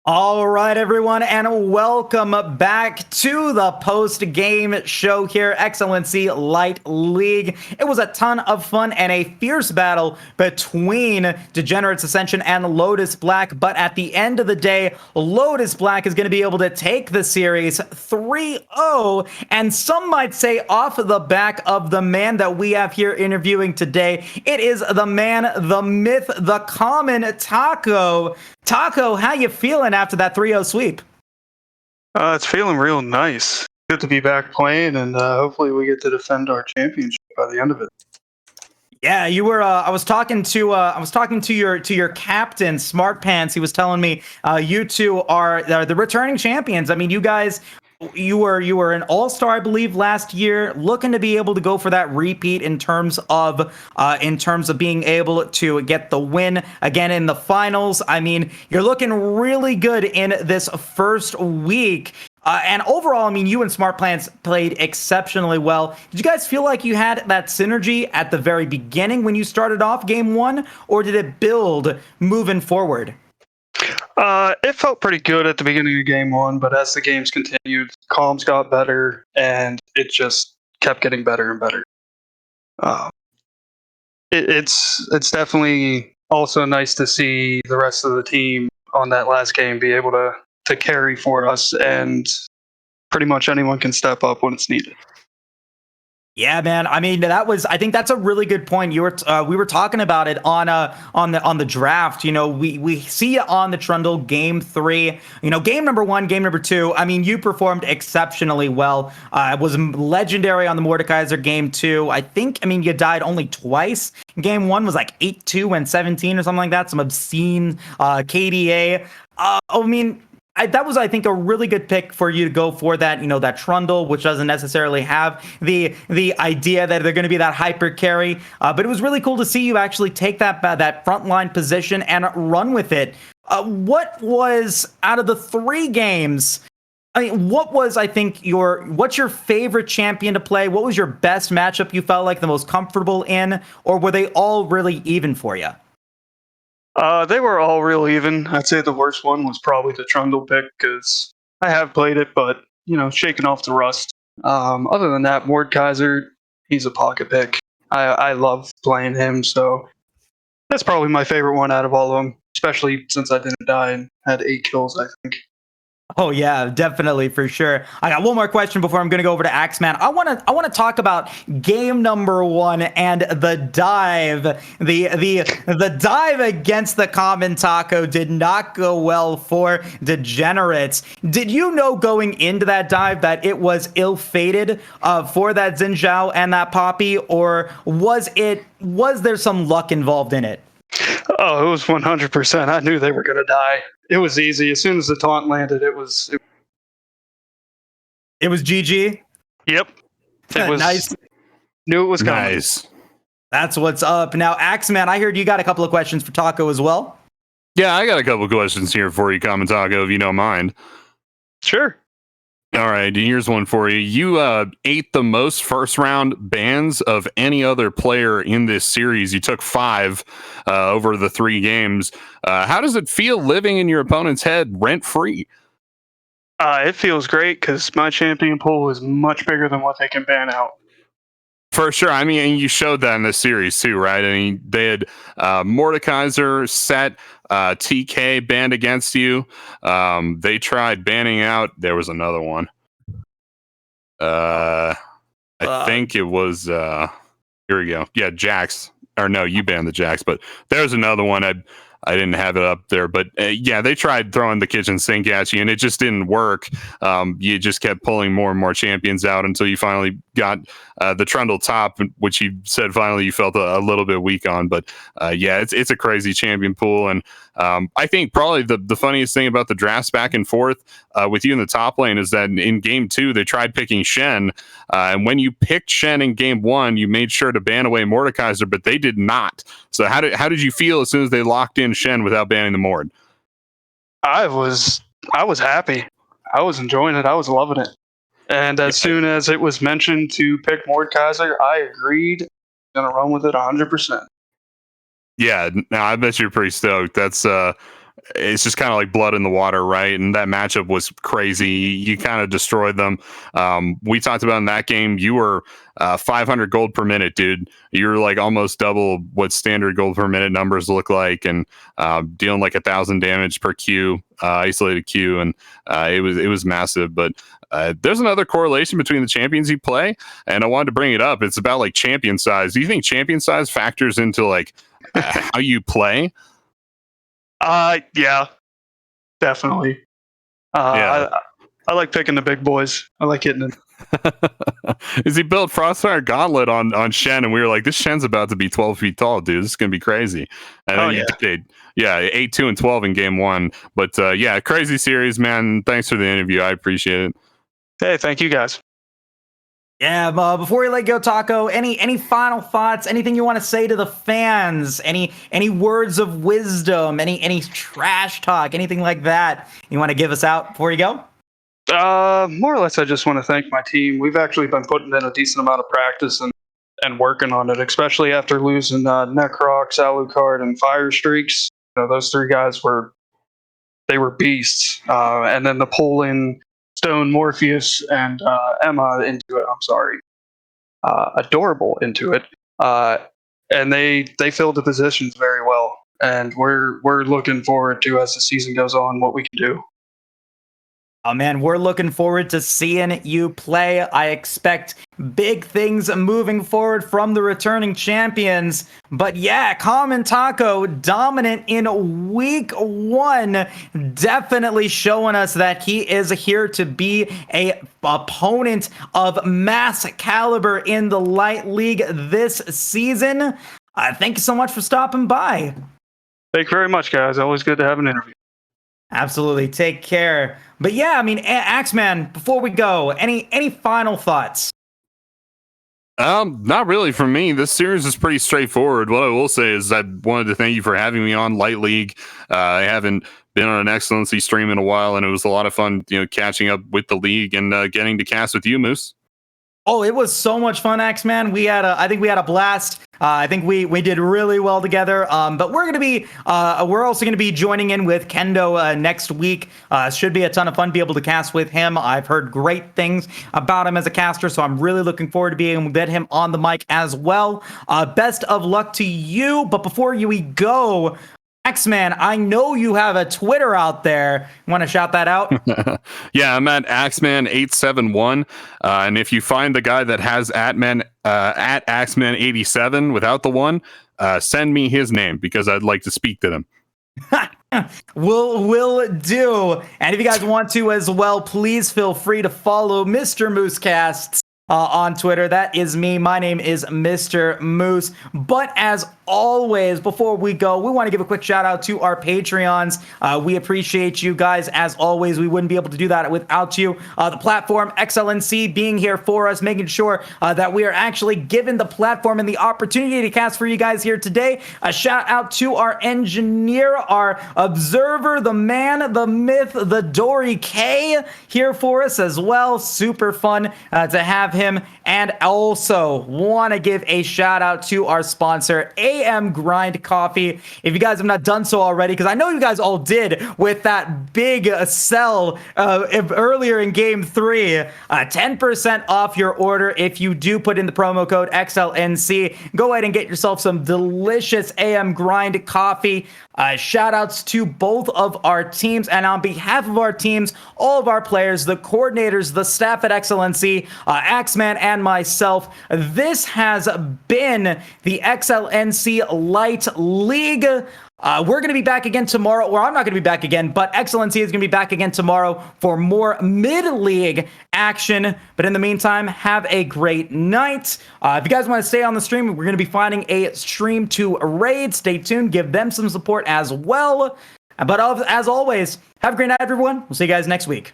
All right, everyone, and welcome back to the post-game show here, Excellency Light League. It was a ton of fun and a fierce battle between Degenerates Ascension and Lotus Black, but at the end of the day, Lotus Black is going to be able to take the series 3-0, and some might say off the back of the man that we have here interviewing today. It is the man, the myth, the common Taco. Taco, how you feeling after that 3-0 sweep? It's feeling real nice. Good to be back playing, and hopefully we get to defend our championship by the end of it. Yeah, you were. I was talking to your captain, Smart Pants. He was telling me you two are the returning champions. I mean, you guys. You were an all-star, I believe, last year, looking to be able to go for that repeat in terms of being able to get the win again in the finals. I mean, you're looking really good in this first week. And overall, I mean, you and Smart Plants played exceptionally well. Did you guys feel like you had that synergy at the very beginning when you started off game one, or did it build moving forward? It felt pretty good at the beginning of game one, but as the games continued, comms got better, and it just kept getting better and better. It's definitely also nice to see the rest of the team on that last game be able to carry for us, and pretty much anyone can step up when it's needed. Yeah, man. I mean, I think that's a really good point. We were talking about it on the draft. You know, we see you on the Trundle game 3. You know, game number 1, game number 2. I mean, you performed exceptionally well. It was legendary on the Mordekaiser game 2. I mean, you died only twice. Game 1 was like 8-2 and 17 or something like that. Some obscene KDA. I mean, that was, I think, a really good pick for you to go for that, you know, that Trundle, which doesn't necessarily have the idea that they're going to be that hyper carry. But it was really cool to see you actually take that frontline position and run with it. What was, out of the 3 games, I mean, what's your favorite champion to play? What was your best matchup you felt like the most comfortable in? Or were they all really even for you? They were all real even. I'd say the worst one was probably the Trundle pick because I have played it, but shaking off the rust. Other than that, Mordekaiser, he's a pocket pick. I love playing him, so that's probably my favorite one out of all of them. Especially since I didn't die and had 8 kills, I think. Oh yeah, definitely, for sure. I got one more question before I'm going to go over to Axeman. I want to talk about game number 1 and the dive. The dive against the common Taco did not go well for Degenerates. Did you know going into that dive that it was ill-fated for that Xin Zhao and that Poppy, or was there some luck involved in it? Oh, it was 100%. I knew they were going to die. It was easy. As soon as the taunt landed, it was GG? Yep. It was nice. Knew it was coming. Nice. That's what's up. Now, Axeman, I heard you got a couple of questions for Taco as well. Yeah, I got a couple of questions here for you, Common Taco, if you don't mind. Sure. All right, here's one for you. You ate the most first-round bans of any other player in this series. You took 5 over the 3 games. How does it feel living in your opponent's head rent-free? It feels great because my champion pool is much bigger than what they can ban out. For sure. I mean, and you showed that in this series too, right? I mean, they had Mordekaiser, Set, TK banned against you. They tried banning out. There was another one. I think it was. Here we go. Yeah, Jax. Or no, you banned the Jax, but there's another one. I didn't have it up there, but yeah, they tried throwing the kitchen sink at you, and it just didn't work. You just kept pulling more and more champions out until you finally got the Trundle top, which you said finally you felt a little bit weak on. But yeah, it's a crazy champion pool, and I think probably the funniest thing about the drafts back and forth with you in the top lane is that in game 2 they tried picking Shen, and when you picked Shen in game 1, you made sure to ban away Mordekaiser, but they did not. So how did you feel as soon as they locked in Shen without banning the Mord? I was happy. I was enjoying it. I was loving it. And as soon as it was mentioned to pick Mordekaiser, I agreed. Gonna run with it 100%. Yeah, no, I bet you're pretty stoked. That's it's just kind of like blood in the water, right? And that matchup was crazy. You kind of destroyed them. We talked about in that game, you were 500 gold per minute, dude. You're like almost double what standard gold per minute numbers look like, and dealing like 1,000 damage per Q, isolated Q, and it was massive. But there's another correlation between the champions you play, and I wanted to bring it up. It's about like champion size. Do you think champion size factors into like how you play? Yeah, definitely. Yeah. I like picking the big boys. I like hitting them. Is he built Frostfire Gauntlet on Shen, and we were like, this Shen's about to be 12 feet tall, dude. This is gonna be crazy. And then you did, 8, 2, and 12 in game 1. But yeah, crazy series, man. Thanks for the interview. I appreciate it. Hey, thank you guys. Yeah, before we let go, Taco, any final thoughts? Anything you want to say to the fans? Any words of wisdom? Any trash talk? Anything like that you want to give us out before you go? More or less, I just want to thank my team. We've actually been putting in a decent amount of practice and working on it, especially after losing Necrox, Alucard, and Fire Streaks. Those 3 guys were beasts. And then the pull-in Stone, Morpheus, and Emma into it. I'm sorry, adorable into it. And they filled the positions very well. And we're looking forward to, as the season goes on, what we can do. Oh man, we're looking forward to seeing you play. I expect big things moving forward from the returning champions. But yeah, Common Taco dominant in week 1, definitely showing us that he is here to be a opponent of mass caliber in the Light League this season. Thank you so much for stopping by. Thank you very much, guys. Always good to have an interview. Absolutely. Take care. But yeah, I mean, Axeman, before we go, any final thoughts? Not really for me. This series is pretty straightforward. What I will say is I wanted to thank you for having me on Light League. I haven't been on an Excellency stream in a while, and it was a lot of fun, catching up with the league and getting to cast with you, Moose. Oh, it was so much fun, Axeman. I think we had a blast. I think we did really well together. But we're also gonna be joining in with Kendo next week. Should be a ton of fun to be able to cast with him. I've heard great things about him as a caster, so I'm really looking forward to being able to get him on the mic as well. Best of luck to you. But before we go, Axeman, I know you have a Twitter out there. Want to shout that out? Yeah, I'm at Axeman871. And if you find the guy that has at Axeman87 without the 1, send me his name because I'd like to speak to them. Will do. And if you guys want to as well, please feel free to follow Mr. Moosecasts on Twitter. That is me. My name is Mr. Moose. But as always, before we go, we want to give a quick shout out to our Patreons. We appreciate you guys. As always, we wouldn't be able to do that without you. The platform, XLNC, being here for us, making sure that we are actually given the platform and the opportunity to cast for you guys here today. A shout out to our engineer, our observer, the man, the myth, the Dory K, here for us as well. Super fun to have him. And also want to give a shout out to our sponsor, AM Grind Coffee. If you guys have not done so already, because I know you guys all did with that big sell earlier in game 3, 10% off your order if you do put in the promo code XLNC. Go ahead and get yourself some delicious AM Grind Coffee. Shout outs to both of our teams, and on behalf of our teams, all of our players, the coordinators, the staff at Excellency, Axeman, and myself, this has been the XLNC Light League. We're going to be back again tomorrow, or I'm not going to be back again, but Excellency is going to be back again tomorrow for more mid-league action. But in the meantime, have a great night. If you guys want to stay on the stream, we're going to be finding a stream to raid. Stay tuned. Give them some support as well. But as always, have a great night, everyone. We'll see you guys next week.